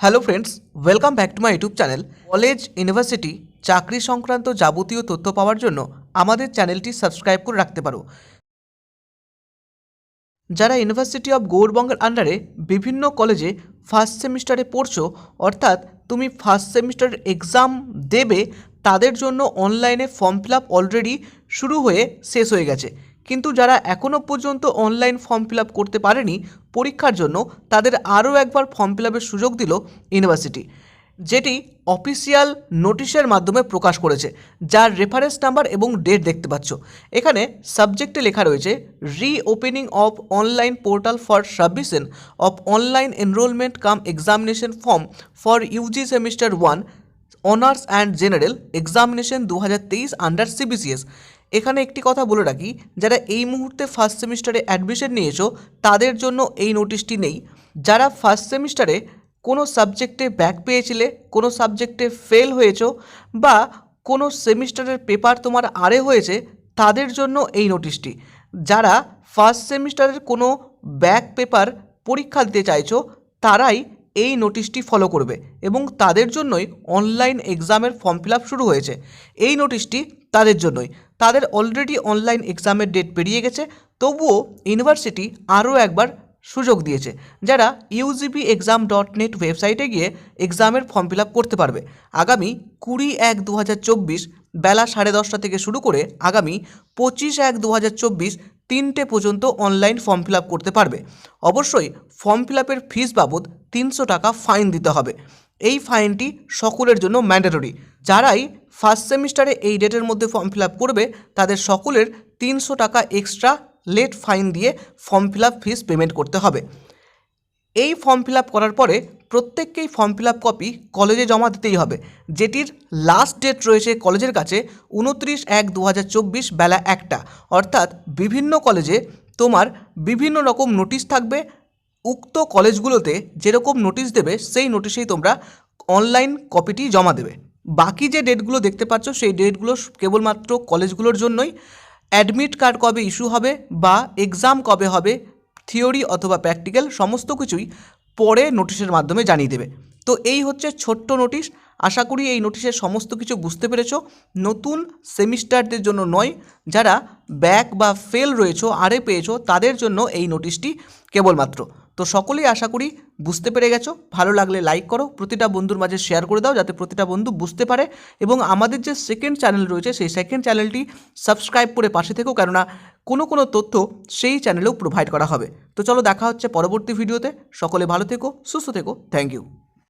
Hello friends, welcome back to my YouTube channel. College, university, চাকরি সংক্রান্ত যাবতীয় তথ্য পাওয়ার জন্য আমাদের চ্যানেলটি সাবস্ক্রাইব করে রাখতে পারো। যারা ইউনিভার্সিটি অফ গৌড়বঙ্গের আন্ডারে বিভিন্ন কলেজে ফার্স্ট সেমিস্টারে পড়ছো, অর্থাৎ তুমি ফার্স্ট সেমিস্টারের এক্সাম দেবে, তাদের জন্য অনলাইনে ফর্ম ফিল আপ অলরেডি শুরু হয়ে শেষ হয়ে গেছে। কিন্তু যারা এখনও পর্যন্ত অনলাইন ফর্ম ফিল আপ করতে পারেনি পরীক্ষার জন্য, তাদের আরও একবার ফর্ম ফিল আপের সুযোগ দিল ইউনিভার্সিটি, যেটি অফিসিয়াল নোটিশের মাধ্যমে প্রকাশ করেছে, যার রেফারেন্স নাম্বার এবং ডেট দেখতে পাচ্ছ। এখানে সাবজেক্টে লেখা রয়েছে reopening of online portal for submission of online enrolment cum examination form for UG semester 1 honours and general examination 2023 under CBCS. এখানে একটি কথা বলে রাখি, যারা এই মুহূর্তে ফার্স্ট সেমিস্টারে অ্যাডমিশন নিয়েছো তাদের জন্য এই নোটিশটি নেই। যারা ফার্স্ট সেমিস্টারে কোনো সাবজেক্টে ব্যাক পেয়েছিলে, কোনো সাবজেক্টে ফেল হয়েছো, বা কোনো সেমিস্টারের পেপার তোমার আরে হয়েছে, তাদের জন্য এই নোটিশটি। যারা ফার্স্ট সেমিস্টারের কোনো ব্যাক পেপার পরীক্ষা দিতে চাইছো, তারাই এই নোটিশটি ফলো করবে এবং তাদের জন্যই অনলাইন এক্সামের ফর্ম ফিল আপ শুরু হয়েছে। এই নোটিশটি তাদের জন্যই। তাদের অলরেডি অনলাইন এক্সামের ডেট পেরিয়ে গেছে, তবুও ইউনিভার্সিটি আরও একবার সুযোগ দিয়েছে। যারা UGPexam.net ওয়েবসাইটে গিয়ে এক্সামের ফর্ম ফিল আপ করতে পারবে। আগামী 20/1/2024 বেলা 10:30 থেকে শুরু করে আগামী 25/1/2024 3টে পর্যন্ত অনলাইন ফর্ম ফিল আপ করতে পারবে। অবশ্যই ফর্ম ফিল আপের ফিস বাবদ 300 টাকা ফাইন দিতে হবে। এই ফাইনটি সকলের জন্য ম্যান্ডেটরি। যারাই ফার্স্ট সেমিস্টারে এই ডেটের মধ্যে ফর্ম ফিল আপ করবে, তাদের সকলের 300 টাকা এক্সট্রা লেট ফাইন দিয়ে form fill up fees payment করতে হবে। এই ফর্ম ফিল আপ করার পরে প্রত্যেককেই ফর্ম ফিল আপ কপি কলেজে জমা দিতেই হবে, যেটির লাস্ট ডেট রয়েছে কলেজের কাছে 29/1/2024 বেলা 1টা। অর্থাৎ বিভিন্ন কলেজে তোমার বিভিন্ন রকম নোটিশ থাকবে। উক্ত কলেজগুলোতে যেরকম নোটিশ দেবে সেই নোটিশেই তোমরা অনলাইন কপিটি জমা দেবে। বাকি যে ডেটগুলো দেখতে পাচ্ছ সেই ডেটগুলো কেবলমাত্র কলেজগুলোর জন্যই। অ্যাডমিট কার্ড কবে ইস্যু হবে বা এক্সাম কবে হবে, থিওরি অথবা প্র্যাকটিক্যাল, সমস্ত কিছুই পরে নোটিশের মাধ্যমে জানিয়ে দেবে। তো এই হচ্ছে ছোট্ট নোটিশ। আশা করি এই নোটিশের সমস্ত কিছু বুঝতে পেরেছো। নতুন সেমিস্টারদের জন্য নয়, যারা ব্যাক বা ফেল রয়েছো, আরে পেয়েছো, তাদের জন্য এই নোটিশটি কেবলমাত্র। তো সকলেই আশা করি বুঝতে পেরে গেছো। ভালো লাগলে লাইক করো, প্রতিটা বন্ধুর মাঝে শেয়ার করে দাও, যাতে প্রতিটা বন্ধু বুঝতে পারে। এবং আমাদের যে সেকেন্ড চ্যানেল রয়েছে সেই সেকেন্ড চ্যানেলটি সাবস্ক্রাইব করে পাশে থেকো, কেননা কোনো তথ্য সেই চ্যানেলেও প্রোভাইড করা হবে। তো চলো দেখা হচ্ছে পরবর্তী ভিডিওতে। সকলে ভালো থেকো, সুস্থ থেকো। Thank you.